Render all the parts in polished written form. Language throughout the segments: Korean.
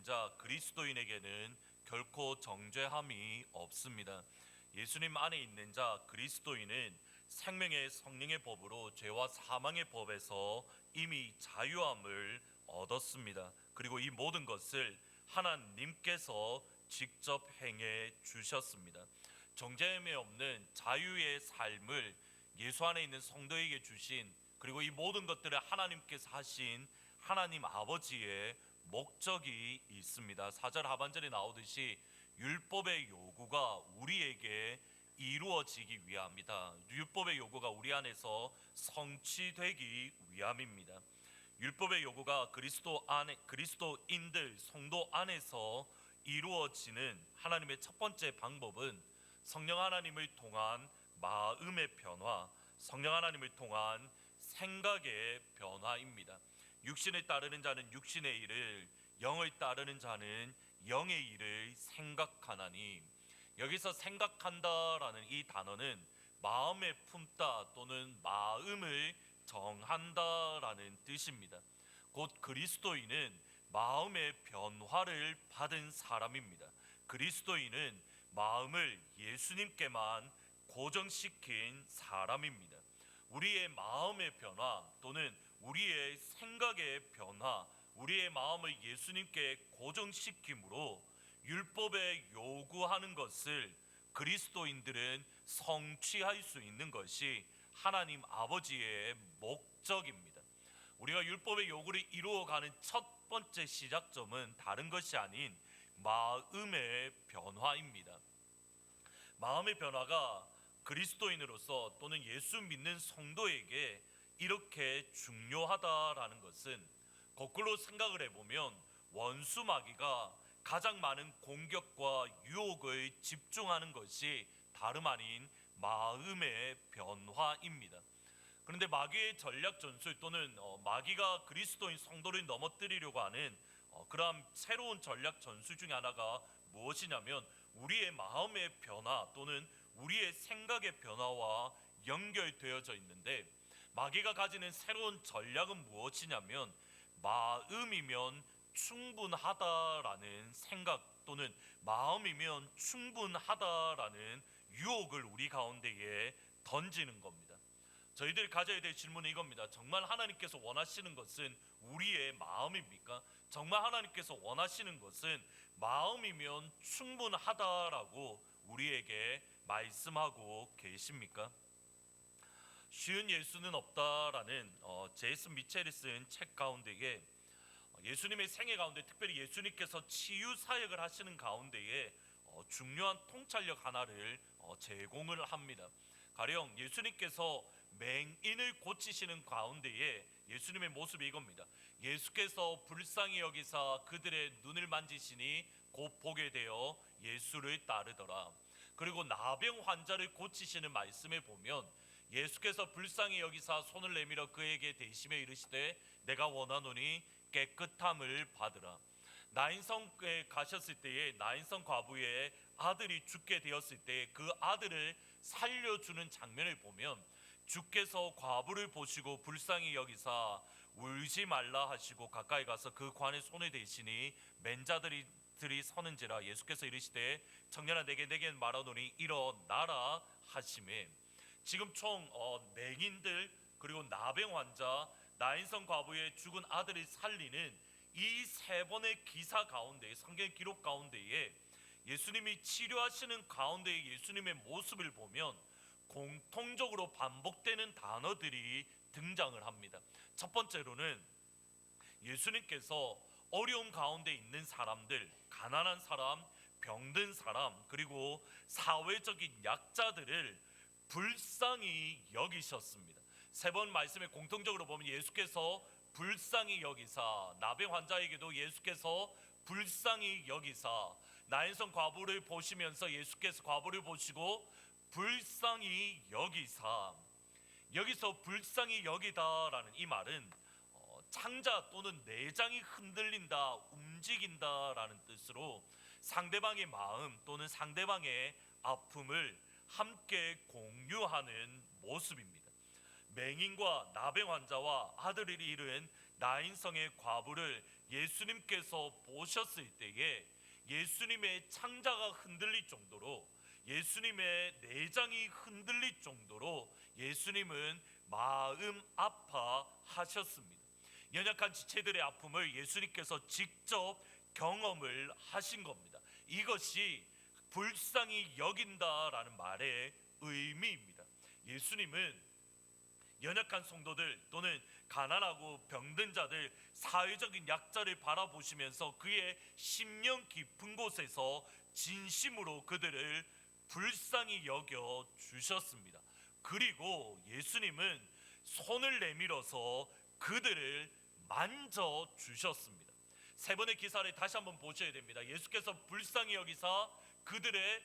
자 그리스도인에게는 결코 정죄함이 없습니다. 예수님 안에 있는 자 그리스도인은 생명의 성령의 법으로 죄와 사망의 법에서 이미 자유함을 얻었습니다. 그리고 이 모든 것을 하나님께서 직접 행해 주셨습니다. 정죄함이 없는 자유의 삶을 예수 안에 있는 성도에게 주신, 그리고 이 모든 것들을 하나님께서 하신 하나님 아버지의 목적이 있습니다. 4절 하반절에 나오듯이 율법의 요구가 우리에게 이루어지기 위함이다. 율법의 요구가 우리 안에서 성취되기 위함입니다. 율법의 요구가 그리스도인들 성도 안에서 이루어지는 하나님의 첫 번째 방법은 성령 하나님을 통한 마음의 변화, 성령 하나님을 통한 생각의 변화입니다. 육신을 따르는 자는 육신의 일을, 영을 따르는 자는 영의 일을 생각하나니, 여기서 생각한다라는 이 단어는 마음에 품다 또는 마음을 정한다라는 뜻입니다. 곧 그리스도인은 마음의 변화를 받은 사람입니다. 그리스도인은 마음을 예수님께만 고정시킨 사람입니다. 우리의 마음의 변화 또는 우리의 생각의 변화, 우리의 마음을 예수님께 고정시킴으로 율법에 요구하는 것을 그리스도인들은 성취할 수 있는 것이 하나님 아버지의 목적입니다. 우리가 율법의 요구를 이루어가는 첫 번째 시작점은 다른 것이 아닌 마음의 변화입니다. 마음의 변화가 그리스도인으로서 또는 예수 믿는 성도에게 이렇게 중요하다라는 것은, 거꾸로 생각을 해보면 원수 마귀가 가장 많은 공격과 유혹을 집중하는 것이 다름 아닌 마음의 변화입니다. 그런데 마귀의 전략 전술 또는 마귀가 그리스도인 성도를 넘어뜨리려고 하는 그러한 새로운 전략 전술 중에 하나가 무엇이냐면 우리의 마음의 변화 또는 우리의 생각의 변화와 연결되어져 있는데, 마귀가 가지는 새로운 전략은 무엇이냐면 마음이면 충분하다라는 생각 또는 마음이면 충분하다라는 유혹을 우리 가운데에 던지는 겁니다. 저희들이 가져야 될 질문은 이겁니다. 정말 하나님께서 원하시는 것은 우리의 마음입니까? 정말 하나님께서 원하시는 것은 마음이면 충분하다라고 우리에게 말씀하고 계십니까? 쉬운 예수는 없다라는 제이슨 미첼이 쓴 책 가운데에 예수님의 생애 가운데 특별히 예수님께서 치유 사역을 하시는 가운데에 중요한 통찰력 하나를 제공을 합니다. 가령 예수님께서 맹인을 고치시는 가운데에 예수님의 모습이 이겁니다. 예수께서 불쌍히 여기사 그들의 눈을 만지시니 곧 보게 되어 예수를 따르더라. 그리고 나병 환자를 고치시는 말씀에 보면 예수께서 불쌍히 여기사 손을 내밀어 그에게 대심에 이르시되 내가 원하노니 깨끗함을 받으라. 나인성에 가셨을 때에 나인성 과부의 아들이 죽게 되었을 때 그 아들을 살려주는 장면을 보면 주께서 과부를 보시고 불쌍히 여기사 울지 말라 하시고 가까이 가서 그 관에 손을 대시니 맨자들이 서는지라. 예수께서 이르시되 청년아 내게 말하노니 일어나라 하시매. 지금 총 맹인들 그리고 나병 환자, 나인성 과부의 죽은 아들을 살리는 이 세 번의 기사 가운데, 성경 기록 가운데에 예수님이 치료하시는 가운데 예수님의 모습을 보면 공통적으로 반복되는 단어들이 등장을 합니다. 첫 번째로는 예수님께서 어려움 가운데 있는 사람들, 가난한 사람, 병든 사람, 그리고 사회적인 약자들을 불쌍히 여기셨습니다. 세 번 말씀에 공통적으로 보면 예수께서 불쌍히 여기사, 나병 환자에게도 예수께서 불쌍히 여기사, 나인성 과부를 보시면서 예수께서 과부를 보시고 불쌍히 여기사. 여기서 불쌍히 여기다라는 이 말은 창자 또는 내장이 흔들린다, 움직인다라는 뜻으로 상대방의 마음 또는 상대방의 아픔을 함께 공유하는 모습입니다. 맹인과 나병 환자와 아들을 잃은 나인성의 과부를 예수님께서 보셨을 때에 예수님의 창자가 흔들릴 정도로, 예수님의 내장이 흔들릴 정도로 예수님은 마음 아파하셨습니다. 연약한 지체들의 아픔을 예수님께서 직접 경험을 하신 겁니다. 이것이 불쌍히 여긴다라는 말의 의미입니다. 예수님은 연약한 성도들 또는 가난하고 병든 자들, 사회적인 약자를 바라보시면서 그의 심령 깊은 곳에서 진심으로 그들을 불쌍히 여겨 주셨습니다. 그리고 예수님은 손을 내밀어서 그들을 만져 주셨습니다. 세 번의 기사를 다시 한번 보셔야 됩니다. 예수께서 불쌍히 여기사 그들의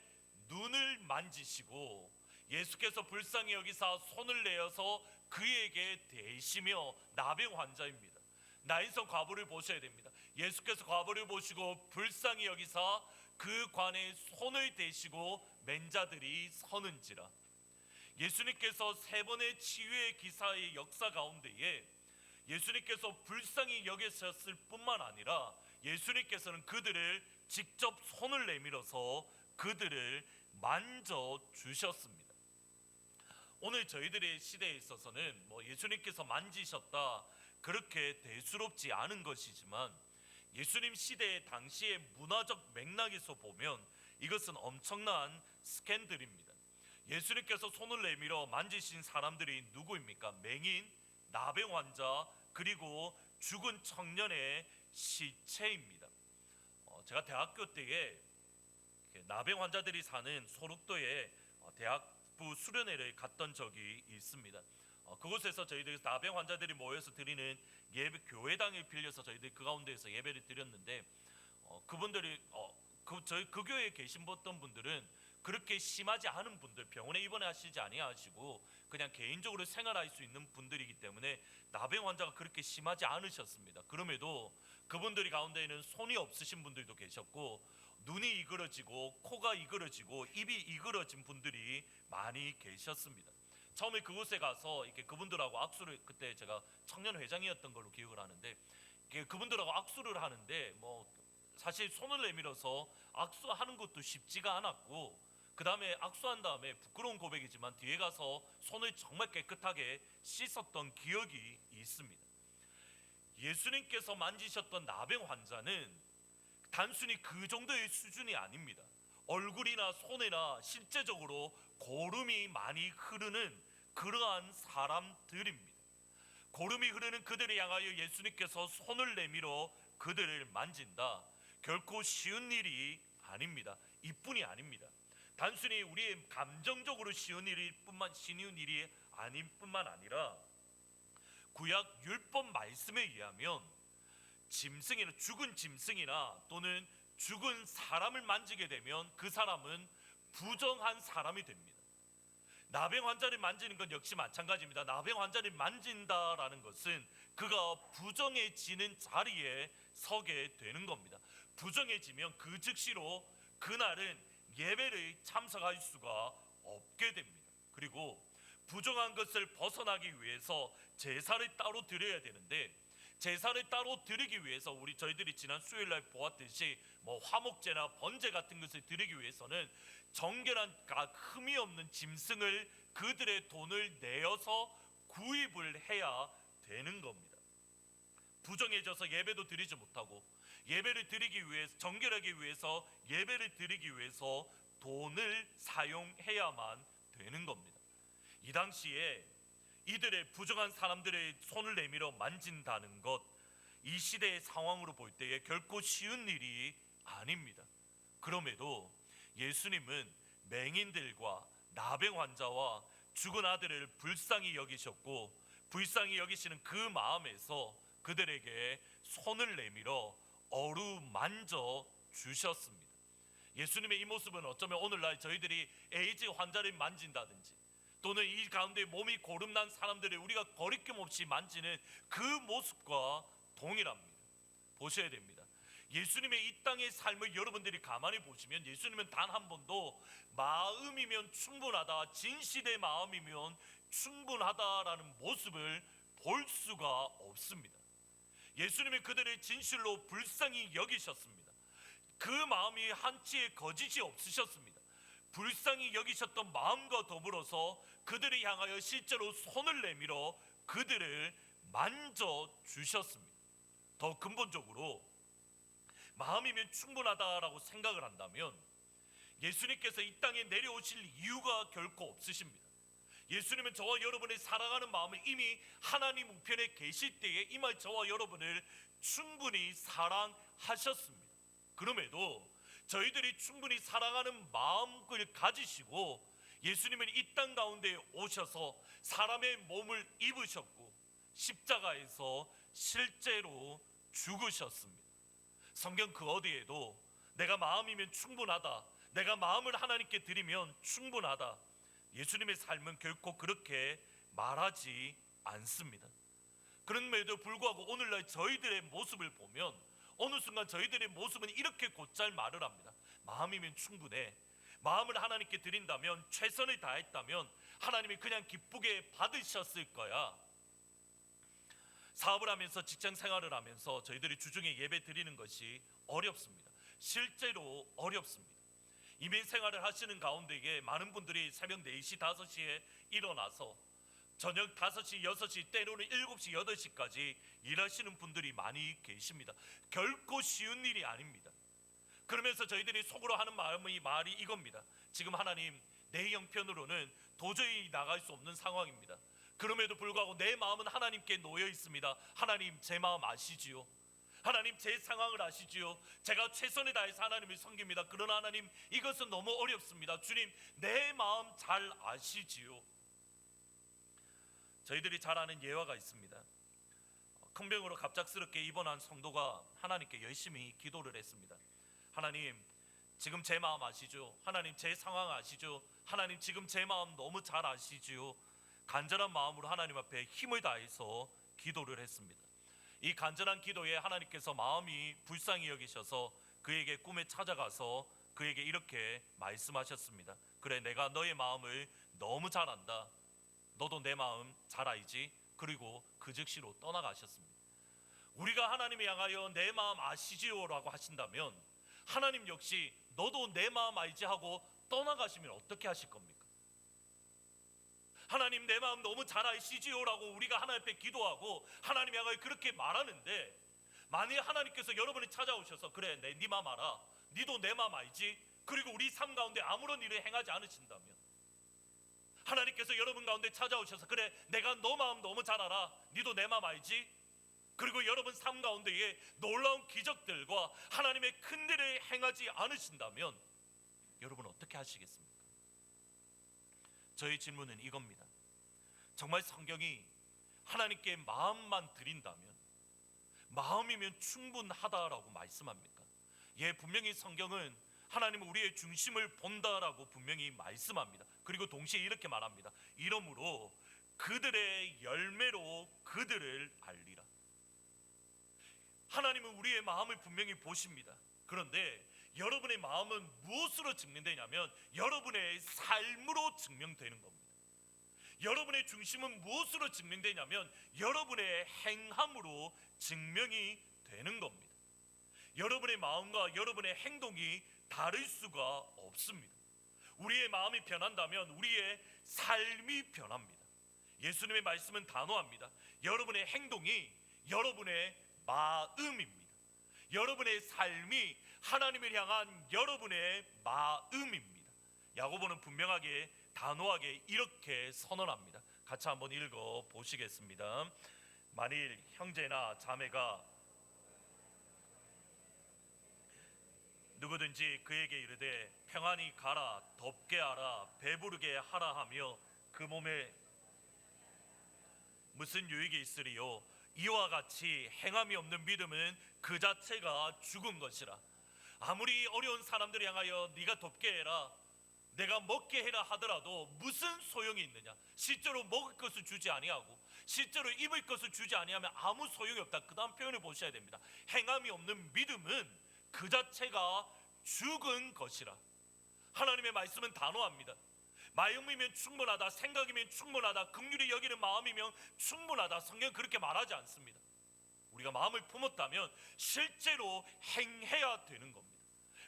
눈을 만지시고, 예수께서 불쌍히 여기사 손을 내어서 그에게 대시며, 나병 환자입니다. 나인성 과부를 보셔야 됩니다. 예수께서 과부를 보시고 불쌍히 여기사 그 관에 손을 대시고 맨자들이 서는지라. 예수님께서 세 번의 치유의 기사의 역사 가운데에 예수님께서 불쌍히 여기셨을 뿐만 아니라 예수님께서는 그들을 직접 손을 내밀어서 그들을 만져 주셨습니다. 오늘 저희들의 시대에 있어서는 예수님께서 만지셨다 그렇게 대수롭지 않은 것이지만, 예수님 시대 당시의 문화적 맥락에서 보면 이것은 엄청난 스캔들입니다. 예수님께서 손을 내밀어 만지신 사람들이 누구입니까? 맹인, 나병 환자, 그리고 죽은 청년의 시체입니다. 제가 대학교 때에 나병 환자들이 사는 소록도에 대학부 수련회를 갔던 적이 있습니다. 그곳에서 저희들 나병 환자들이 모여서 드리는 예배, 교회당을 빌려서 저희들 그 가운데에서 예배를 드렸는데, 그분들이 저희 그 교회에 계신 어떤 분들은 그렇게 심하지 않은 분들, 병원에 입원하시지 아니하시고 그냥 개인적으로 생활할 수 있는 분들이기 때문에 나병 환자가 그렇게 심하지 않으셨습니다. 그럼에도 그분들이 가운데에는 손이 없으신 분들도 계셨고, 눈이 이그러지고 코가 이그러지고 입이 이그러진 분들이 많이 계셨습니다. 처음에 그곳에 가서 이렇게 그분들하고 악수를, 그때 제가 청년 회장이었던 걸로 기억을 하는데, 그분들하고 악수를 하는데 사실 손을 내밀어서 악수하는 것도 쉽지가 않았고, 그 다음에 악수한 다음에 부끄러운 고백이지만 뒤에 가서 손을 정말 깨끗하게 씻었던 기억이 있습니다. 예수님께서 만지셨던 나병 환자는 단순히 그 정도의 수준이 아닙니다. 얼굴이나 손이나 실제적으로 고름이 많이 흐르는 그러한 사람들입니다. 고름이 흐르는 그들을 향하여 예수님께서 손을 내밀어 그들을 만진다. 결코 쉬운 일이 아닙니다. 이뿐이 아닙니다. 단순히 우리의 감정적으로 쉬운 일이 아닌 뿐만 아니라 구약 율법 말씀에 의하면 짐승이나 죽은 짐승이나 또는 죽은 사람을 만지게 되면 그 사람은 부정한 사람이 됩니다. 나병 환자를 만지는 건 역시 마찬가지입니다. 나병 환자를 만진다라는 것은 그가 부정해지는 자리에 서게 되는 겁니다. 부정해지면 그 즉시로 그날은 예배를 참석할 수가 없게 됩니다. 그리고 부정한 것을 벗어나기 위해서 제사를 따로 드려야 되는데, 제사를 따로 드리기 위해서 저희들이 지난 수요일날 보았듯이 화목제나 번제 같은 것을 드리기 위해서는 정결한 흠이 없는 짐승을 그들의 돈을 내어서 구입을 해야 되는 겁니다. 부정해져서 예배도 드리지 못하고, 예배를 드리기 위해서, 정결하기 위해서 예배를 드리기 위해서 돈을 사용해야만 되는 겁니다. 이 당시에 이들의 부정한 사람들의 손을 내밀어 만진다는 것, 이 시대의 상황으로 볼 때에 결코 쉬운 일이 아닙니다. 그럼에도 예수님은 맹인들과 나병 환자와 죽은 아들을 불쌍히 여기셨고, 불쌍히 여기시는 그 마음에서 그들에게 손을 내밀어 어루만져 주셨습니다. 예수님의 이 모습은 어쩌면 오늘날 저희들이 에이즈 환자를 만진다든지 또는 이 가운데 몸이 고름난 사람들을 우리가 거리낌 없이 만지는 그 모습과 동일합니다. 보셔야 됩니다. 예수님의 이 땅의 삶을 여러분들이 가만히 보시면 예수님은 단 한 번도 마음이면 충분하다, 진실의 마음이면 충분하다라는 모습을 볼 수가 없습니다. 예수님이 그들을 진실로 불쌍히 여기셨습니다. 그 마음이 한치의 거짓이 없으셨습니다. 불쌍히 여기셨던 마음과 더불어서 그들을 향하여 실제로 손을 내밀어 그들을 만져주셨습니다. 더 근본적으로 마음이면 충분하다라고 생각을 한다면 예수님께서 이 땅에 내려오실 이유가 결코 없으십니다. 예수님은 저와 여러분의 사랑하는 마음을 이미 하나님 우편에 계실 때에 이미 저와 여러분을 충분히 사랑하셨습니다. 그럼에도 저희들이 충분히 사랑하는 마음을 가지시고 예수님은 이 땅 가운데 오셔서 사람의 몸을 입으셨고 십자가에서 실제로 죽으셨습니다. 성경 그 어디에도 내가 마음이면 충분하다, 내가 마음을 하나님께 드리면 충분하다, 예수님의 삶은 결코 그렇게 말하지 않습니다. 그럼에도 불구하고 오늘날 저희들의 모습을 보면 어느 순간 저희들의 모습은 이렇게 곧잘 말을 합니다. 마음이면 충분해. 마음을 하나님께 드린다면, 최선을 다했다면 하나님이 그냥 기쁘게 받으셨을 거야. 사업을 하면서, 직장 생활을 하면서 저희들이 주중에 예배 드리는 것이 어렵습니다. 실제로 어렵습니다. 이민 생활을 하시는 가운데에 많은 분들이 새벽 4시, 5시에 일어나서 저녁 5시, 6시, 때로는 7시, 8시까지 일하시는 분들이 많이 계십니다. 결코 쉬운 일이 아닙니다. 그러면서 저희들이 속으로 하는 말이 이겁니다. 지금 하나님, 내 형편으로는 도저히 나갈 수 없는 상황입니다. 그럼에도 불구하고 내 마음은 하나님께 놓여 있습니다. 하나님, 제 마음 아시지요? 하나님, 제 상황을 아시지요? 제가 최선을 다해서 하나님을 섬깁니다. 그러나 하나님, 이것은 너무 어렵습니다. 주님, 내 마음 잘 아시지요? 저희들이 잘 아는 예화가 있습니다. 큰 병으로 갑작스럽게 입원한 성도가 하나님께 열심히 기도를 했습니다. 하나님, 지금 제 마음 아시죠? 하나님, 제 상황 아시죠? 하나님, 지금 제 마음 너무 잘 아시지요? 간절한 마음으로 하나님 앞에 힘을 다해서 기도를 했습니다. 이 간절한 기도에 하나님께서 마음이 불쌍히 여기셔서 그에게 꿈에 찾아가서 그에게 이렇게 말씀하셨습니다. 그래, 내가 너의 마음을 너무 잘 안다. 너도 내 마음 잘 알지? 그리고 그 즉시로 떠나가셨습니다. 우리가 하나님을 향하여 내 마음 아시지요? 라고 하신다면 하나님 역시 너도 내 마음 알지 하고 떠나가시면 어떻게 하실 겁니까? 하나님, 내 마음 너무 잘 아시지요? 라고 우리가 하나님 앞에 기도하고 하나님 향하여 그렇게 말하는데, 만일 하나님께서 여러분이 찾아오셔서 그래, 네 마음 알아, 니도 내 마음 알지? 그리고 우리 삶 가운데 아무런 일을 행하지 않으신다면, 하나님께서 여러분 가운데 찾아오셔서 그래, 내가 너 마음 너무 잘 알아, 니도 내 마음 알지? 그리고 여러분 삶 가운데에 놀라운 기적들과 하나님의 큰 일을 행하지 않으신다면 여러분 어떻게 하시겠습니까? 저의 질문은 이겁니다. 정말 성경이 하나님께 마음만 드린다면, 마음이면 충분하다라고 말씀합니까? 예, 분명히 성경은 하나님은 우리의 중심을 본다라고 분명히 말씀합니다. 그리고 동시에 이렇게 말합니다. 이러므로 그들의 열매로 그들을 알리라. 하나님은 우리의 마음을 분명히 보십니다. 그런데 여러분의 마음은 무엇으로 증명되냐면 여러분의 삶으로 증명되는 겁니다. 여러분의 중심은 무엇으로 증명되냐면 여러분의 행함으로 증명이 되는 겁니다. 여러분의 마음과 여러분의 행동이 다를 수가 없습니다. 우리의 마음이 변한다면 우리의 삶이 변합니다. 예수님의 말씀은 단호합니다. 여러분의 행동이 여러분의 마음입니다. 여러분의 삶이 하나님을 향한 여러분의 마음입니다. 야고보는 분명하게 단호하게 이렇게 선언합니다. 같이 한번 읽어 보시겠습니다. 만일 형제나 자매가 누구든지 그에게 이르되 평안히 가라, 덥게 하라, 배부르게 하라 하며 그 몸에 무슨 유익이 있으리요? 이와 같이 행함이 없는 믿음은 그 자체가 죽은 것이라. 아무리 어려운 사람들을 향하여 네가 덥게 해라, 내가 먹게 해라 하더라도 무슨 소용이 있느냐? 실제로 먹을 것을 주지 아니하고 실제로 입을 것을 주지 아니하면 아무 소용이 없다. 그 다음 표현을 보셔야 됩니다. 행함이 없는 믿음은 그 자체가 죽은 것이라. 하나님의 말씀은 단호합니다. 마음이면 충분하다, 생각이면 충분하다, 긍휼히 여기는 마음이면 충분하다. 성경은 그렇게 말하지 않습니다. 우리가 마음을 품었다면 실제로 행해야 되는 겁니다.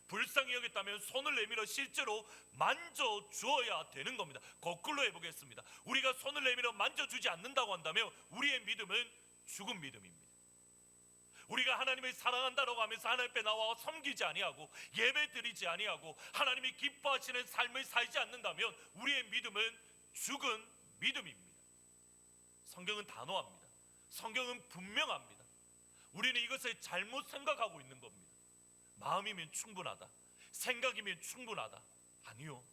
불쌍히 여겼다면 손을 내밀어 실제로 만져주어야 되는 겁니다. 거꾸로 해보겠습니다. 우리가 손을 내밀어 만져주지 않는다고 한다면 우리의 믿음은 죽은 믿음입니다. 우리가 하나님을 사랑한다라고 하면서 하나님 앞에 나와 섬기지 아니하고 예배 드리지 아니하고 하나님이 기뻐하시는 삶을 살지 않는다면 우리의 믿음은 죽은 믿음입니다. 성경은 단호합니다. 성경은 분명합니다. 우리는 이것을 잘못 생각하고 있는 겁니다. 마음이면 충분하다, 생각이면 충분하다. 아니요,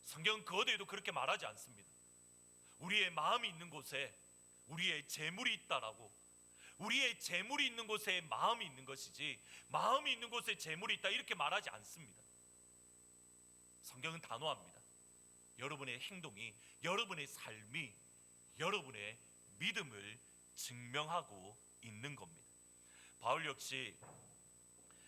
성경은 그 어디에도 그렇게 말하지 않습니다. 우리의 마음이 있는 곳에 우리의 재물이 있다라고, 우리의 재물이 있는 곳에 마음이 있는 것이지 마음이 있는 곳에 재물이 있다 이렇게 말하지 않습니다. 성경은 단호합니다. 여러분의 행동이, 여러분의 삶이 여러분의 믿음을 증명하고 있는 겁니다. 바울 역시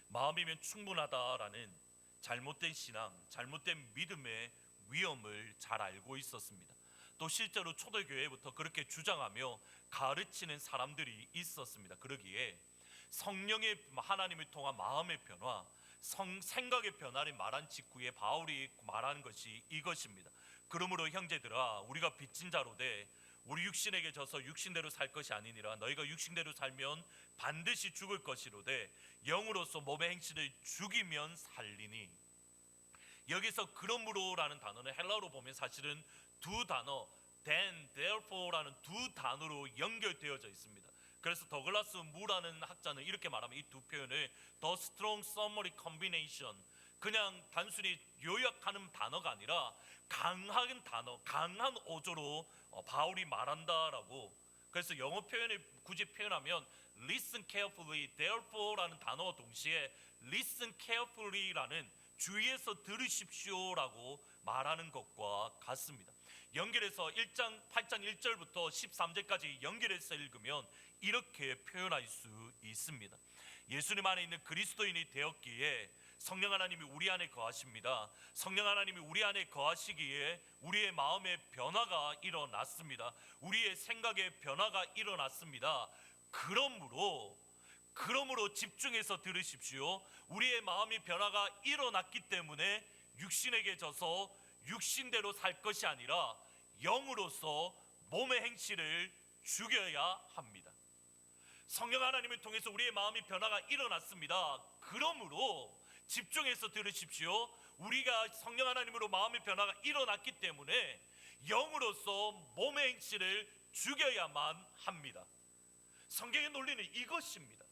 마음이면 충분하다라는 잘못된 신앙, 잘못된 믿음의 위험을 잘 알고 있었습니다. 또 실제로 초대교회부터 그렇게 주장하며 가르치는 사람들이 있었습니다. 그러기에 성령의 하나님을 통한 마음의 변화, 생각의 변화를 말한 직후에 바울이 말하는 것이 이것입니다. 그러므로 형제들아, 우리가 빚진 자로 돼 우리 육신에게 져서 육신대로 살 것이 아니니라. 너희가 육신대로 살면 반드시 죽을 것이로되 영으로서 몸의 행실을 죽이면 살리니. 여기서 그러므로라는 단어는 헬라어로 보면 사실은 두 단어 then, therefore라는 두 단어로 연결되어져 있습니다. 그래서 더글라스 무라는 학자는 이렇게 말하면 이 두 표현을 The strong summary combination, 그냥 단순히 요약하는 단어가 아니라 강한 단어, 강한 어조로 바울이 말한다라고. 그래서 영어 표현을 굳이 표현하면 listen carefully, therefore라는 단어와 동시에 listen carefully라는 주의해서 들으십시오라고 말하는 것과 같습니다. 연결해서 1장 8장 1절부터 13절까지 연결해서 읽으면 이렇게 표현할 수 있습니다. 예수님 안에 있는 그리스도인이 되었기에 성령 하나님이 우리 안에 거하십니다. 성령 하나님이 우리 안에 거하시기에 우리의 마음의 변화가 일어났습니다. 우리의 생각의 변화가 일어났습니다. 그러므로 집중해서 들으십시오. 우리의 마음의 변화가 일어났기 때문에 육신에게 져서 육신대로 살 것이 아니라 영으로서 몸의 행실을 죽여야 합니다. 성령 하나님을 통해서 우리의 마음의 변화가 일어났습니다. 그러므로 집중해서 들으십시오. 우리가 성령 하나님으로 마음의 변화가 일어났기 때문에 영으로서 몸의 행실을 죽여야만 합니다. 성경의 논리는 이것입니다.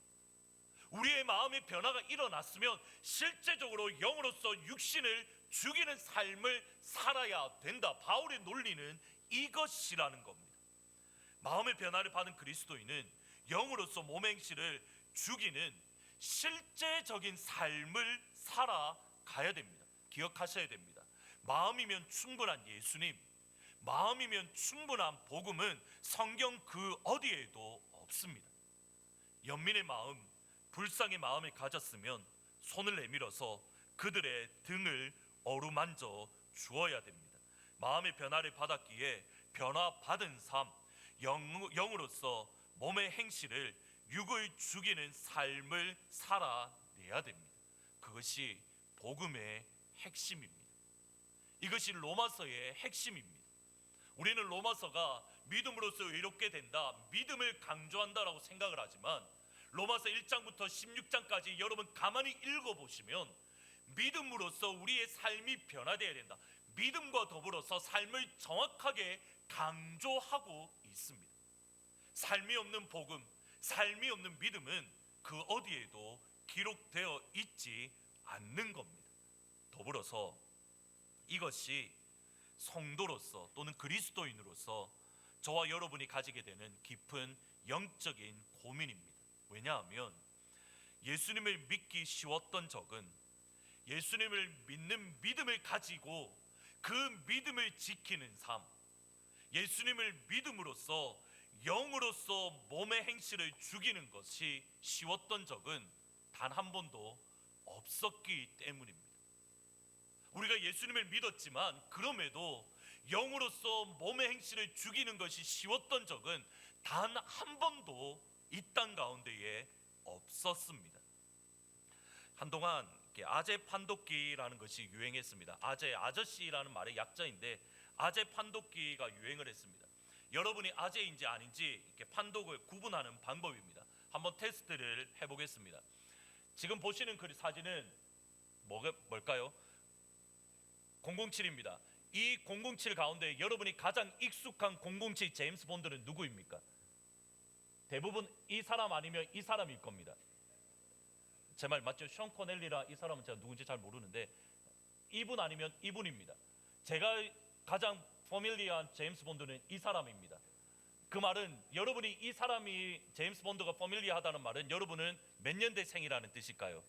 우리의 마음의 변화가 일어났으면 실제적으로 영으로서 육신을 죽이는 삶을 살아야 된다. 바울의 논리는 이것이라는 겁니다. 마음의 변화를 받은 그리스도인은 영으로서 몸의 행실을 죽이는 실제적인 삶을 살아가야 됩니다. 기억하셔야 됩니다. 마음이면 충분한 예수님, 마음이면 충분한 복음은 성경 그 어디에도 없습니다. 연민의 마음, 불쌍의 마음을 가졌으면 손을 내밀어서 그들의 등을 어루만져 주어야 됩니다. 마음의 변화를 받았기에 변화받은 삶, 영으로서 몸의 행실을 육을 죽이는 삶을 살아내야 됩니다. 그것이 복음의 핵심입니다. 이것이 로마서의 핵심입니다. 우리는 로마서가 믿음으로써 의롭게 된다, 믿음을 강조한다라고 생각을 하지만 로마서 1장부터 16장까지 여러분 가만히 읽어보시면 믿음으로써 우리의 삶이 변화되어야 된다, 믿음과 더불어서 삶을 정확하게 강조하고 있습니다. 삶이 없는 복음, 삶이 없는 믿음은 그 어디에도 기록되어 있지 않는 겁니다. 더불어서 이것이 성도로서 또는 그리스도인으로서 저와 여러분이 가지게 되는 깊은 영적인 고민입니다. 왜냐하면 예수님을 믿기 쉬웠던 적은 예수님을 믿는 믿음을 가지고 그 믿음을 지키는 삶, 예수님을 믿음으로써 영으로서 몸의 행실을 죽이는 것이 쉬웠던 적은 단 한 번도 없었기 때문입니다. 우리가 예수님을 믿었지만 그럼에도 영으로서 몸의 행실을 죽이는 것이 쉬웠던 적은 단 한 번도 이 땅 가운데에 없었습니다. 한동안 아재 판독기라는 것이 유행했습니다. 아저씨라는 말의 약자인데 아재 판독기가 유행을 했습니다. 여러분이 아재인지 아닌지 이렇게 판독을 구분하는 방법입니다. 한번 테스트를 해보겠습니다. 지금 보시는 그 사진은 뭘까요? 007입니다. 이 007 가운데 여러분이 가장 익숙한 007 제임스 본드는 누구입니까? 대부분 이 사람 아니면 이 사람일 겁니다. 제 말 맞죠? 션 코넬리라 이 사람은 제가 누군지 잘 모르는데 이분 아니면 이분입니다. 제가 가장 포밀리한 제임스 본드는 이 사람입니다. 그 말은 여러분이 이 사람이 제임스 본드가 포밀리하다는 말은 여러분은 몇 년대생이라는 뜻일까요?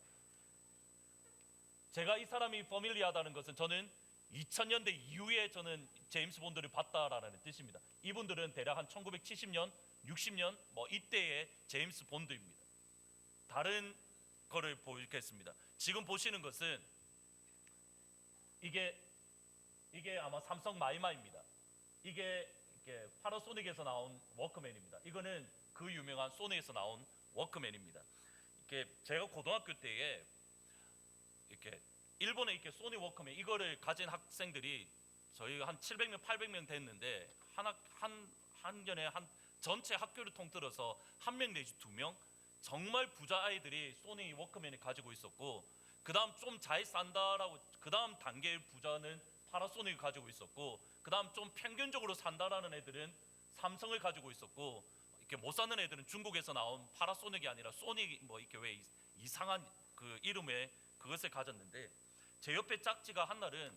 제가 이 사람이 포밀리하다는 것은 저는 2000년대 이후에 저는 제임스 본드를 봤다라는 뜻입니다. 이분들은 대략 한 1970년, 60년 이때의 제임스 본드입니다. 다른 거를 보이겠습니다. 지금 보시는 것은 이게 아마 삼성 마이마입니다. 이게 파나소닉에서 나온 워크맨입니다. 이거는 그 유명한 소니에서 나온 워크맨입니다. 제가 고등학교 때에 일본에 소니 워크맨 이거를 가진 학생들이 저희 한 700명, 800명 됐는데 한 년에 전체 학교를 통틀어서 한 명 내지 두 명 정말 부자 아이들이 소니 워크맨을 가지고 있었고, 그 다음 좀 잘 산다라고 그 다음 단계의 부자는 파나소닉을 가지고 있었고, 그 다음 좀 평균적으로 산다라는 애들은 삼성을 가지고 있었고, 이렇게 못 사는 애들은 중국에서 나온 파나소닉이 아니라 소닉 이렇게 왜 이상한 그 이름의 그것을 가졌는데, 제 옆에 짝지가 한 날은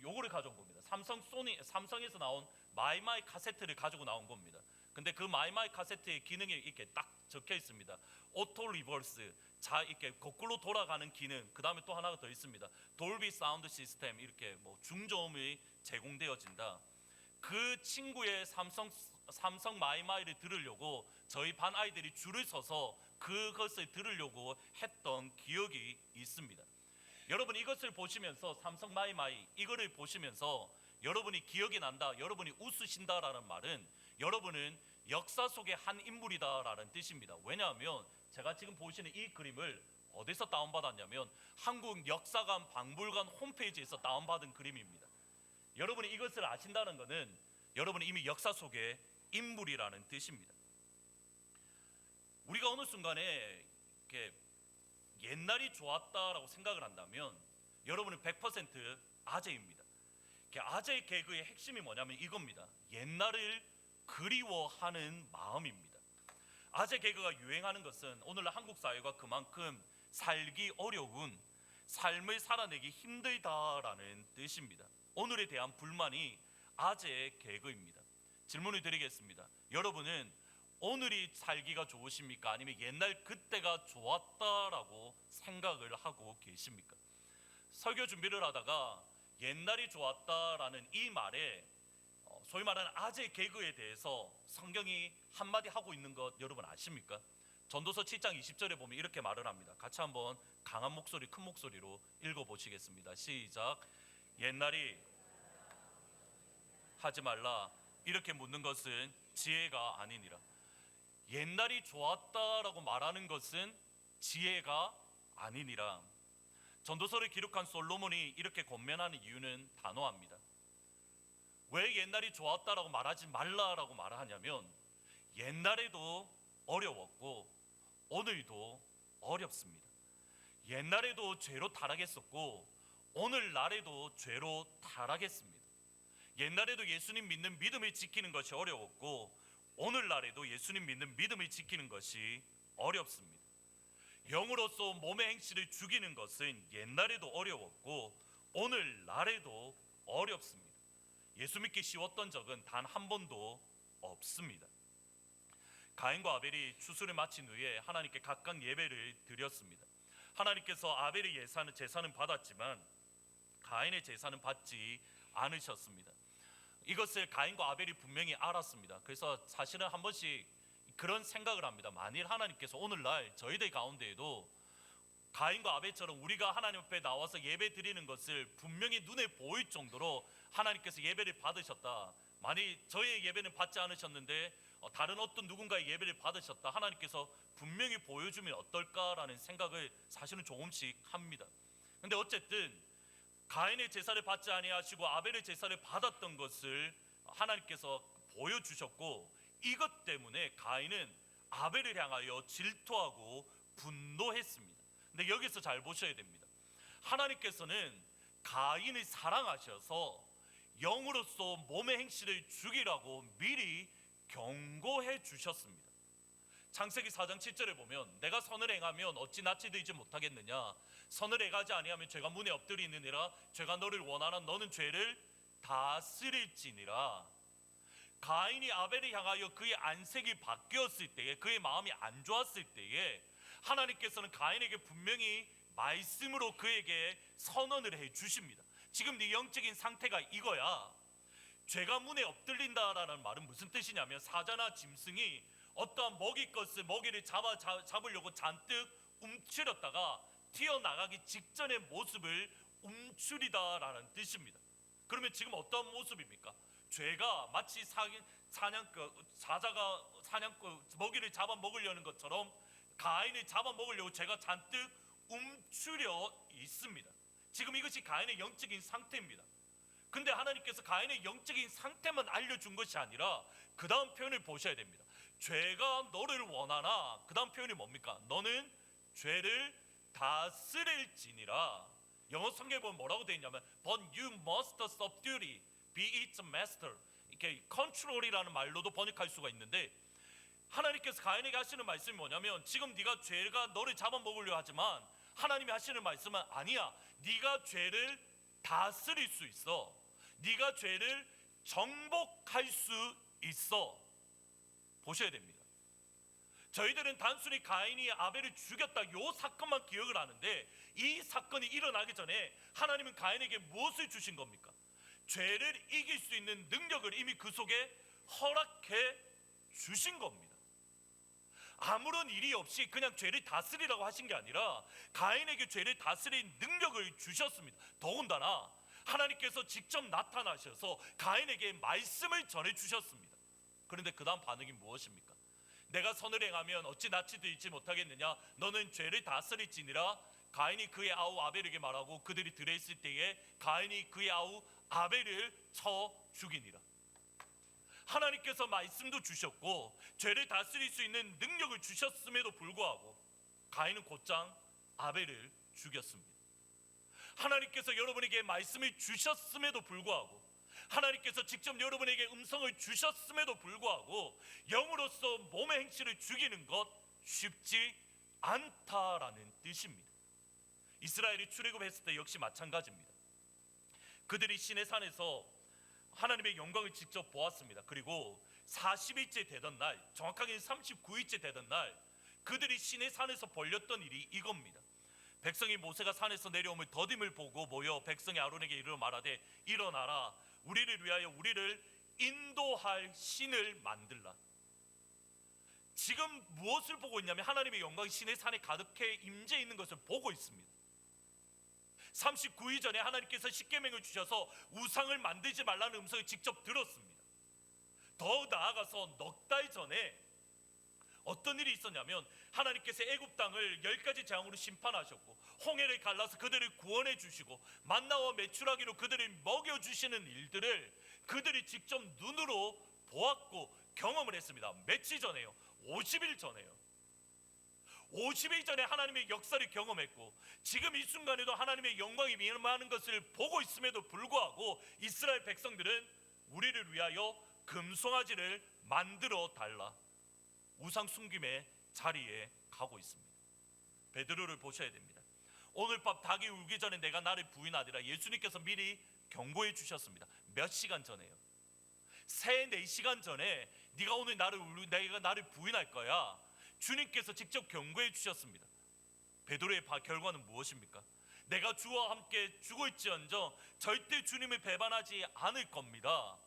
요거를 가져온 겁니다. 삼성에서 나온 마이마이 카세트를 가지고 나온 겁니다. 근데 그 마이마이 카세트의 기능이 이렇게 딱 적혀 있습니다. 오토 리버스, 이렇게 거꾸로 돌아가는 기능. 그 다음에 또 하나가 더 있습니다. 돌비 사운드 시스템, 이렇게 중저음이 제공되어진다. 그 친구의 삼성 마이마이를 들으려고 저희 반 아이들이 줄을 서서 그것을 들으려고 했던 기억이 있습니다. 여러분 이것을 보시면서 삼성 마이마이 이거를 보시면서 여러분이 기억이 난다, 여러분이 웃으신다라는 말은 여러분은 역사 속의 한 인물이다라는 뜻입니다. 왜냐하면 제가 지금 보시는 이 그림을 어디서 다운받았냐면 한국 역사관 박물관 홈페이지에서 다운받은 그림입니다. 여러분이 이것을 아신다는 것은 여러분이 이미 역사 속의 인물이라는 뜻입니다. 우리가 어느 순간에 이렇게 옛날이 좋았다라고 생각을 한다면 여러분은 100% 아재입니다. 아재 개그의 핵심이 뭐냐면 이겁니다. 옛날을 그리워하는 마음입니다. 아재 개그가 유행하는 것은 오늘날 한국 사회가 그만큼 살기 어려운, 삶을 살아내기 힘들다라는 뜻입니다. 오늘에 대한 불만이 아재 개그입니다. 질문을 드리겠습니다. 여러분은 오늘이 살기가 좋으십니까? 아니면 옛날 그때가 좋았다라고 생각을 하고 계십니까? 설교 준비를 하다가 옛날이 좋았다라는 이 말에 소위 말하는 아재 개그에 대해서 성경이 한마디 하고 있는 것 여러분 아십니까? 전도서 7장 20절에 보면 이렇게 말을 합니다. 같이 한번 강한 목소리, 큰 목소리로 읽어보시겠습니다. 시작. 옛날이 하지 말라 이렇게 묻는 것은 지혜가 아니니라. 옛날이 좋았다라고 말하는 것은 지혜가 아니니라. 전도서를 기록한 솔로몬이 이렇게 권면하는 이유는 단호합니다. 왜 옛날이 좋았다라고 말하지 말라라고 말하냐면 옛날에도 어려웠고 오늘도 어렵습니다. 옛날에도 죄로 타락했었고 오늘날에도 죄로 타락했습니다. 옛날에도 예수님 믿는 믿음을 지키는 것이 어려웠고 오늘날에도 예수님 믿는 믿음을 지키는 것이 어렵습니다. 영으로서 몸의 행실을 죽이는 것은 옛날에도 어려웠고 오늘날에도 어렵습니다. 예수 믿기 쉬웠던 적은 단 한 번도 없습니다. 가인과 아벨이 추수를 마친 후에 하나님께 각각 예배를 드렸습니다. 하나님께서 아벨의 제사는 받았지만 가인의 제사는 받지 않으셨습니다. 이것을 가인과 아벨이 분명히 알았습니다. 그래서 사실은 한 번씩 그런 생각을 합니다. 만일 하나님께서 오늘날 저희들 가운데에도 가인과 아벨처럼 우리가 하나님 앞에 나와서 예배 드리는 것을 분명히 눈에 보일 정도로 하나님께서 예배를 받으셨다. 만일 저의 예배는 받지 않으셨는데 다른 어떤 누군가의 예배를 받으셨다, 하나님께서 분명히 보여주면 어떨까라는 생각을 사실은 조금씩 합니다. 근데 어쨌든 가인의 제사를 받지 아니하시고 아벨의 제사를 받았던 것을 하나님께서 보여주셨고, 이것 때문에 가인은 아벨을 향하여 질투하고 분노했습니다. 근데 여기서 잘 보셔야 됩니다. 하나님께서는 가인을 사랑하셔서 영으로서 몸의 행실을 죽이라고 미리 경고해 주셨습니다. 창세기 4장 7절에 보면 내가 선을 행하면 어찌 낯이 들지 못하겠느냐, 선을 행하지 아니하면 죄가 문에 엎드리느니라, 죄가 너를 원하나 너는 죄를 다스릴지니라. 가인이 아벨을 향하여 그의 안색이 바뀌었을 때에, 그의 마음이 안 좋았을 때에 하나님께서는 가인에게 분명히 말씀으로 그에게 선언을 해 주십니다. 지금 네 영적인 상태가 이거야. 죄가 문에 엎드린다라는 말은 무슨 뜻이냐면, 사자나 짐승이 어떠한 먹이 것을, 먹이를 잡으려고 잔뜩 움츠렸다가 튀어나가기 직전의 모습을 움츠리다라는 뜻입니다. 그러면 지금 어떤 모습입니까? 죄가 마치 사자가 먹이를 잡아 먹으려는 것처럼 가인을 잡아 먹으려고 죄가 잔뜩 움츠려 있습니다. 지금 이것이 가인의 영적인 상태입니다. 근데 하나님께서 가인의 영적인 상태만 알려준 것이 아니라 그 다음 표현을 보셔야 됩니다. 죄가 너를 원하나, 그 다음 표현이 뭡니까? 너는 죄를 다스릴지니라. 영어 성경에 보면 뭐라고 되어 있냐면 But you must subdue, be its master. 이렇게 control이라는 말로도 번역할 수가 있는데, 하나님께서 가인에게 하시는 말씀이 뭐냐면, 지금 네가 죄가 너를 잡아먹으려 하지만 하나님이 하시는 말씀은 아니야. 네가 죄를 다스릴 수 있어. 네가 죄를 정복할 수 있어. 보셔야 됩니다. 저희들은 단순히 가인이 아벨을 죽였다 이 사건만 기억을 하는데, 이 사건이 일어나기 전에 하나님은 가인에게 무엇을 주신 겁니까? 죄를 이길 수 있는 능력을 이미 그 속에 허락해 주신 겁니다. 아무런 일이 없이 그냥 죄를 다스리라고 하신 게 아니라 가인에게 죄를 다스릴 능력을 주셨습니다. 더군다나 하나님께서 직접 나타나셔서 가인에게 말씀을 전해 주셨습니다. 그런데 그 다음 반응이 무엇입니까? 내가 선을 행하면 어찌 낯이 들지 못하겠느냐, 너는 죄를 다스릴지니라. 가인이 그의 아우 아벨에게 말하고 그들이 들에 있을 때에 가인이 그의 아우 아벨을 쳐 죽이니라. 하나님께서 말씀도 주셨고 죄를 다스릴 수 있는 능력을 주셨음에도 불구하고 가인은 곧장 아벨을 죽였습니다. 하나님께서 여러분에게 말씀을 주셨음에도 불구하고, 하나님께서 직접 여러분에게 음성을 주셨음에도 불구하고 영으로서 몸의 행실을 죽이는 것 쉽지 않다라는 뜻입니다. 이스라엘이 출애굽했을 때 역시 마찬가지입니다. 그들이 시내산에서 하나님의 영광을 직접 보았습니다. 그리고 40일째 되던 날, 정확하게는 39일째 되던 날, 그들이 시내산에서 벌렸던 일이 이겁니다. 백성이 모세가 산에서 내려옴을 더딤을 보고 모여 백성이 아론에게 이르러 말하되, 일어나라, 우리를 위하여 우리를 인도할 신을 만들라. 지금 무엇을 보고 있냐면 하나님의 영광이 시내산에 가득해 임재 있는 것을 보고 있습니다. 39일 전에 하나님께서 십계명을 주셔서 우상을 만들지 말라는 음성을 직접 들었습니다. 더 나아가서 넉 달 전에 어떤 일이 있었냐면, 하나님께서 애굽 땅을 10가지 재앙으로 심판하셨고 홍해를 갈라서 그들을 구원해 주시고 만나와 메추라기로 그들을 먹여 주시는 일들을 그들이 직접 눈으로 보았고 경험을 했습니다. 며칠 전에요? 50일 전에요. 50일 전에 하나님의 역사를 경험했고, 지금 이 순간에도 하나님의 영광이 임하는 것을 보고 있음에도 불구하고 이스라엘 백성들은 우리를 위하여 금송아지를 만들어 달라, 우상 숨김의 자리에 가고 있습니다. 베드로를 보셔야 됩니다. 오늘 밤 닭이 울기 전에 내가 나를 부인하리라, 예수님께서 미리 경고해 주셨습니다. 몇 시간 전에요? 3-4시간 전에 네가 오늘 내가 나를 부인할 거야, 주님께서 직접 경고해 주셨습니다. 베드로의 결과는 무엇입니까? 내가 주와 함께 죽을지언정 절대 주님을 배반하지 않을 겁니다.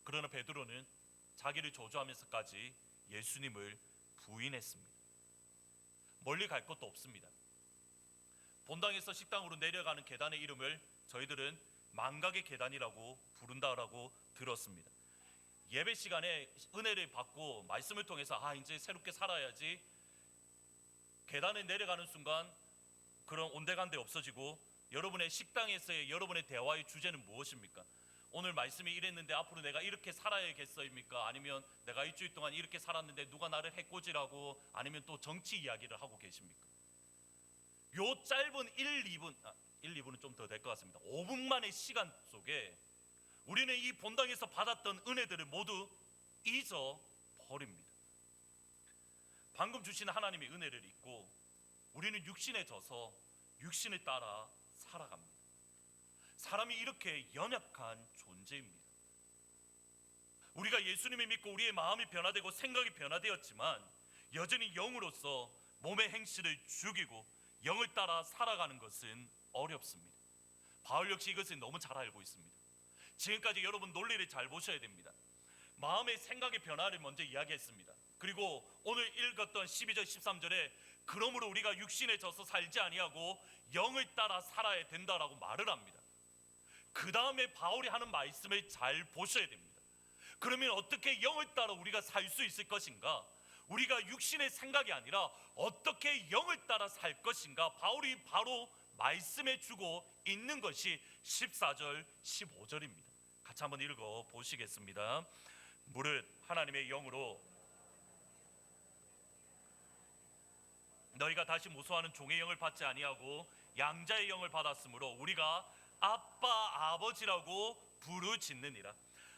그러나 베드로는 자기를 저주하면서까지 예수님을 부인했습니다. 멀리 갈 것도 없습니다. 본당에서 식당으로 내려가는 계단의 이름을 저희들은 망각의 계단이라고 부른다라고 들었습니다. 예배 시간에 은혜를 받고 말씀을 통해서 이제 새롭게 살아야지, 계단에 내려가는 순간 그런 온데간데 없어지고, 여러분의 식당에서의 여러분의 대화의 주제는 무엇입니까? 오늘 말씀이 이랬는데 앞으로 내가 이렇게 살아야겠어입니까? 아니면 내가 일주일 동안 이렇게 살았는데 누가 나를 해코지라고, 아니면 또 정치 이야기를 하고 계십니까? 요 짧은 1, 2분은 좀 더 될 것 같습니다. 5분만의 시간 속에 우리는 이 본당에서 받았던 은혜들을 모두 잊어버립니다. 방금 주신 하나님의 은혜를 잊고 우리는 육신에 져서 육신을 따라 살아갑니다. 사람이 이렇게 연약한 존재입니다. 우리가 예수님을 믿고 우리의 마음이 변화되고 생각이 변화되었지만 여전히 영으로서 몸의 행실을 죽이고 영을 따라 살아가는 것은 어렵습니다. 바울 역시 이것을 너무 잘 알고 있습니다. 지금까지 여러분 논리를 잘 보셔야 됩니다. 마음의 생각의 변화를 먼저 이야기했습니다. 그리고 오늘 읽었던 12절 13절에 그러므로 우리가 육신에 져서 살지 아니하고 영을 따라 살아야 된다라고 말을 합니다. 그 다음에 바울이 하는 말씀을 잘 보셔야 됩니다. 그러면 어떻게 영을 따라 우리가 살 수 있을 것인가? 우리가 육신의 생각이 아니라 어떻게 영을 따라 살 것인가? 바울이 바로 말씀해 주고 있는 것이 14절 15절입니다. 같이 한번 읽어 보시겠습니다. 무릇 하나님의 영으로 너희가 다시 모소하는 종의 영을 받지 아니하고 양자의 영을 받았으므로 우리가 아빠 아버지라고 부르짖느니라.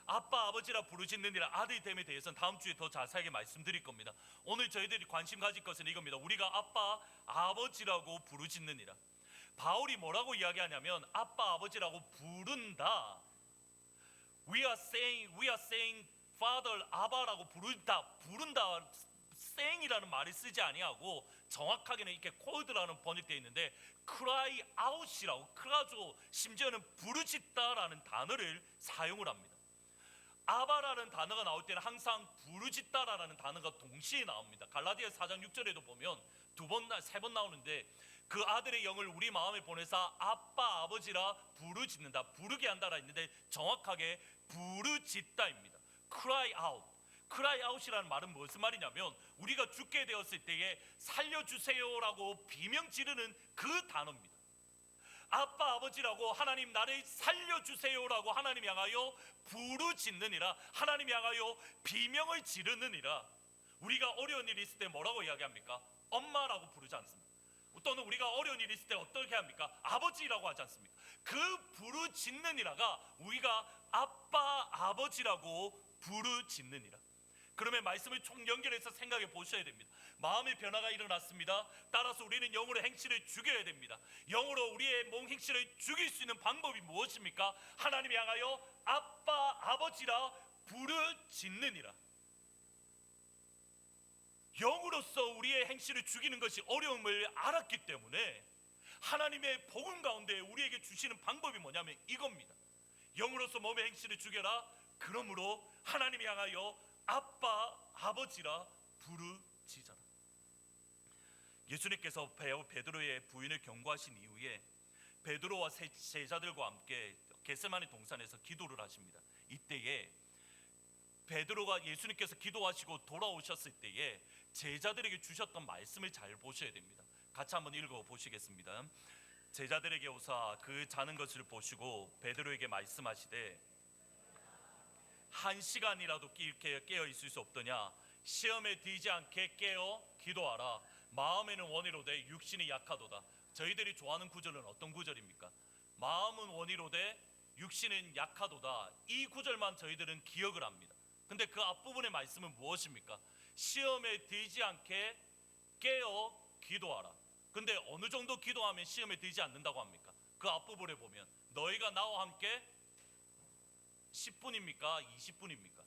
아빠 아버지라 부르짖느니라, 아들됨에 대해서는 다음 주에 더 자세하게 말씀드릴 겁니다. 오늘 저희들이 관심 가질 것은 이겁니다. 우리가 아빠 아버지라고 부르짖느니라. 바울이 뭐라고 이야기하냐면 아빠 아버지라고 부른다. We are saying Father, 아바라고 부른다. saying이라는 말을 쓰지 아니하고 정확하게는 이렇게 cold라는 번역되어 있는데 cry out이라고, 그래가지고 심지어는 부르짖다라는 단어를 사용을 합니다. 아바라는 단어가 나올 때는 항상 부르짖다라는 단어가 동시에 나옵니다. 갈라디아 4장 6절에도 보면 세 번 나오는데 그 아들의 영을 우리 마음에 보내사 아빠 아버지라 부르짖는다, 부르게 한다라 했는데 정확하게 부르짖다입니다. cry out. cry out이라는 말은 무슨 말이냐면 우리가 죽게 되었을 때에 살려주세요라고 비명 지르는 그 단어입니다. 아빠 아버지라고, 하나님 나를 살려주세요라고 하나님 향하여 부르짖느니라, 하나님 향하여 비명을 지르느니라. 우리가 어려운 일이 있을 때 뭐라고 이야기합니까? 엄마라고 부르지 않습니까? 또는 우리가 어려운 일이 있을 때 어떻게 합니까? 아버지라고 하지 않습니까? 그 부르짖느니라가 우리가 아빠 아버지라고 부르짖느니라. 그러면 말씀을 총 연결해서 생각해 보셔야 됩니다. 마음의 변화가 일어났습니다. 따라서 우리는 영으로 행실을 죽여야 됩니다. 영으로 우리의 몸 행실을 죽일 수 있는 방법이 무엇입니까? 하나님 향하여 아빠 아버지라 부르짖느니라. 영으로서 우리의 행실을 죽이는 것이 어려움을 알았기 때문에 하나님의 복음 가운데 우리에게 주시는 방법이 뭐냐면 이겁니다. 영으로서 몸의 행실을 죽여라. 그러므로 하나님 향하여 아빠 아버지라 부르짖어라. 예수님께서 베드로의 부인을 경고하신 이후에 베드로와 제자들과 함께 겟세마네 동산에서 기도를 하십니다. 이때에 베드로가 예수님께서 기도하시고 돌아오셨을 때에 제자들에게 주셨던 말씀을 잘 보셔야 됩니다. 같이 한번 읽어 보시겠습니다. 제자들에게 오사 그 자는 것을 보시고 베드로에게 말씀하시되 한 시간이라도 이렇게 깨어 있을 수 없더냐? 시험에 들지 않게 깨어 기도하라. 마음에는 원이로되 육신이 약하도다. 저희들이 좋아하는 구절은 어떤 구절입니까? 마음은 원이로되 육신은 약하도다. 이 구절만 저희들은 기억을 합니다. 근데 그 앞부분의 말씀은 무엇입니까? 시험에 들지 않게 깨어 기도하라. 근데 어느 정도 기도하면 시험에 들지 않는다고 합니까? 그 앞부분에 보면 너희가 나와 함께 10분입니까? 20분입니까?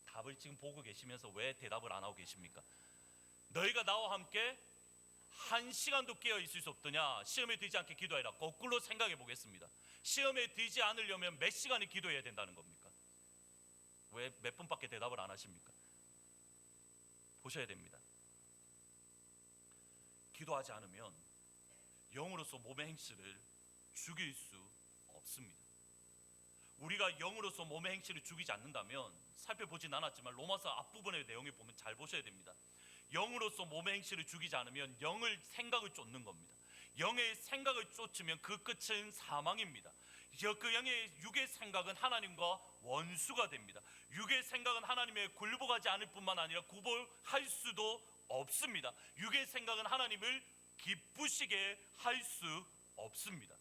답을 지금 보고 계시면서 왜 대답을 안 하고 계십니까? 너희가 나와 함께 1시간도 깨어 있을 수 없더냐? 시험에 들지 않게 기도해라. 거꾸로 생각해 보겠습니다. 시험에 들지 않으려면 몇 시간을 기도해야 된다는 겁니까? 왜 몇 분밖에 대답을 안 하십니까? 보셔야 됩니다. 기도하지 않으면 영으로서 몸의 행실을 죽일 수 없습니다. 우리가 영으로서 몸의 행실을 죽이지 않는다면, 살펴보진 않았지만 로마서 앞부분의 내용을 보면 잘 보셔야 됩니다. 영으로서 몸의 행실을 죽이지 않으면 영을 생각을 쫓는 겁니다. 영의 생각을 쫓으면 그 끝은 사망입니다. 그 영의 육의 생각은 하나님과 원수가 됩니다. 육의 생각은 하나님의 굴복하지 않을 뿐만 아니라 구별할 수도 없습니다. 육의 생각은 하나님을 기쁘시게 할 수 없습니다.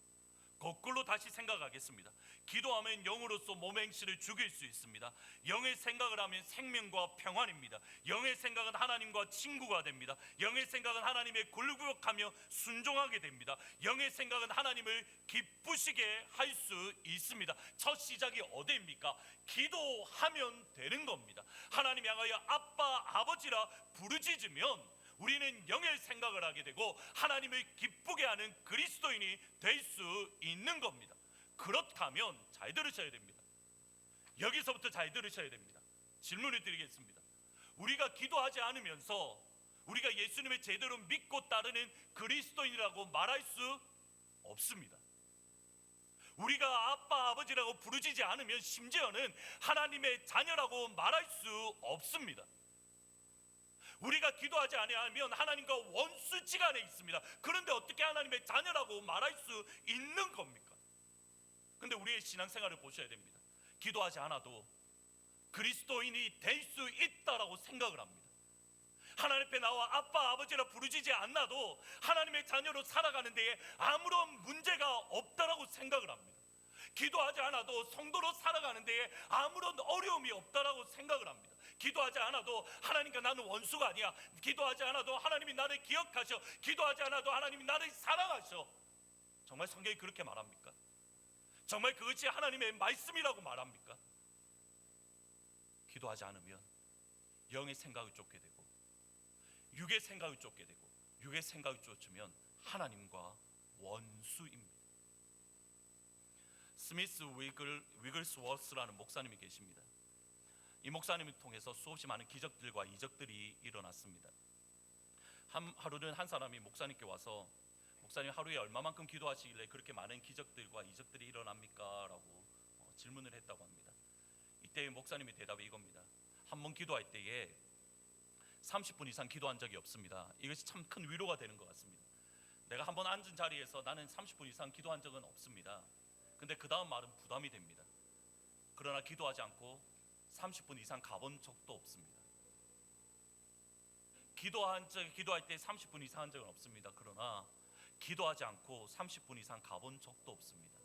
거꾸로 다시 생각하겠습니다. 기도하면 영으로서 몸의 행실을 죽일 수 있습니다. 영의 생각을 하면 생명과 평안입니다. 영의 생각은 하나님과 친구가 됩니다. 영의 생각은 하나님의 굴복하며 순종하게 됩니다. 영의 생각은 하나님을 기쁘시게 할 수 있습니다. 첫 시작이 어디입니까? 기도하면 되는 겁니다. 하나님 향하여 아빠, 아버지라 부르짖으면 우리는 영의 생각을 하게 되고 하나님을 기쁘게 하는 그리스도인이 될 수 있는 겁니다. 그렇다면 잘 들으셔야 됩니다. 여기서부터 잘 들으셔야 됩니다. 질문을 드리겠습니다. 우리가 기도하지 않으면서 우리가 예수님을 제대로 믿고 따르는 그리스도인이라고 말할 수 없습니다. 우리가 아빠, 아버지라고 부르짖지 않으면 심지어는 하나님의 자녀라고 말할 수 없습니다. 우리가 기도하지 아니하면 하나님과 원수지간에 있습니다. 그런데 어떻게 하나님의 자녀라고 말할 수 있는 겁니까? 근데 우리의 신앙생활을 보셔야 됩니다. 기도하지 않아도 그리스도인이 될 수 있다라고 생각을 합니다. 하나님 앞에 나와 아빠, 아버지라 부르짖지 않아도 하나님의 자녀로 살아가는 데에 아무런 문제가 없다라고 생각을 합니다. 기도하지 않아도 성도로 살아가는 데에 아무런 어려움이 없다라고 생각을 합니다. 기도하지 않아도 하나님과 나는 원수가 아니야. 기도하지 않아도 하나님이 나를 기억하셔. 기도하지 않아도 하나님이 나를 사랑하셔. 정말 성경이 그렇게 말합니까? 정말 그것이 하나님의 말씀이라고 말합니까? 기도하지 않으면 영의 생각을 쫓게 되고 육의 생각을 쫓게 되고 육의 생각을 쫓으면 하나님과 원수입니다. 스미스 위글스워스라는 목사님이 계십니다. 이 목사님을 통해서 수없이 많은 기적들과 이적들이 일어났습니다. 하루는 한 사람이 목사님께 와서 목사님 하루에 얼마만큼 기도하시길래 그렇게 많은 기적들과 이적들이 일어납니까? 라고 질문을 했다고 합니다. 이때 목사님의 대답이 이겁니다. 한 번 기도할 때에 30분 이상 기도한 적이 없습니다. 이것이 참 큰 위로가 되는 것 같습니다. 내가 한 번 앉은 자리에서 나는 30분 이상 기도한 적은 없습니다. 근데 그 다음 말은 부담이 됩니다. 그러나 기도하지 않고 30분 이상 가본 적도 없습니다. 기도할 때 30분 이상 한 적은 없습니다. 그러나 기도하지 않고 30분 이상 가본 적도 없습니다.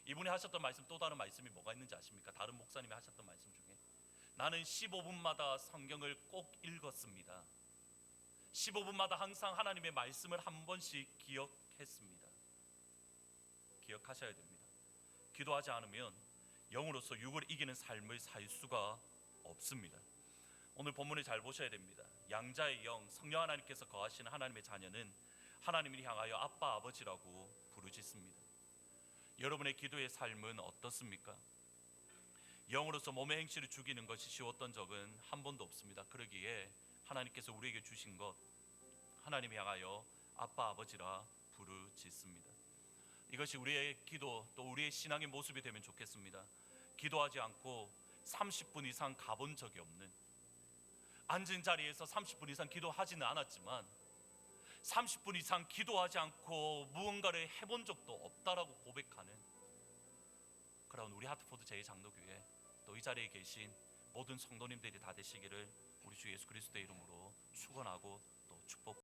이분이 하셨던 말씀, 또 다른 말씀이 뭐가 있는지 아십니까? 다른 목사님이 하셨던 말씀 중에 나는 15분마다 성경을 꼭 읽었습니다. 15분마다 항상 하나님의 말씀을 한 번씩 기억했습니다. 기억하셔야 됩니다. 기도하지 않으면 영으로서 육을 이기는 삶을 살 수가 없습니다. 오늘 본문을 잘 보셔야 됩니다. 양자의 영, 성령 하나님께서 거하시는 하나님의 자녀는 하나님을 향하여 아빠, 아버지라고 부르짖습니다. 여러분의 기도의 삶은 어떻습니까? 영으로서 몸의 행실을 죽이는 것이 쉬웠던 적은 한 번도 없습니다. 그러기에 하나님께서 우리에게 주신 것, 하나님을 향하여 아빠, 아버지라 부르짖습니다. 이것이 우리의 기도, 또 우리의 신앙의 모습이 되면 좋겠습니다. 기도하지 않고 30분 이상 가본 적이 없는, 앉은 자리에서 30분 이상 기도하지는 않았지만 30분 이상 기도하지 않고 무언가를 해본 적도 없다라고 고백하는 그런 우리 하트포드 제2장로교회, 또 이 자리에 계신 모든 성도님들이 다 되시기를 우리 주 예수 그리스도의 이름으로 축원하고 또 축복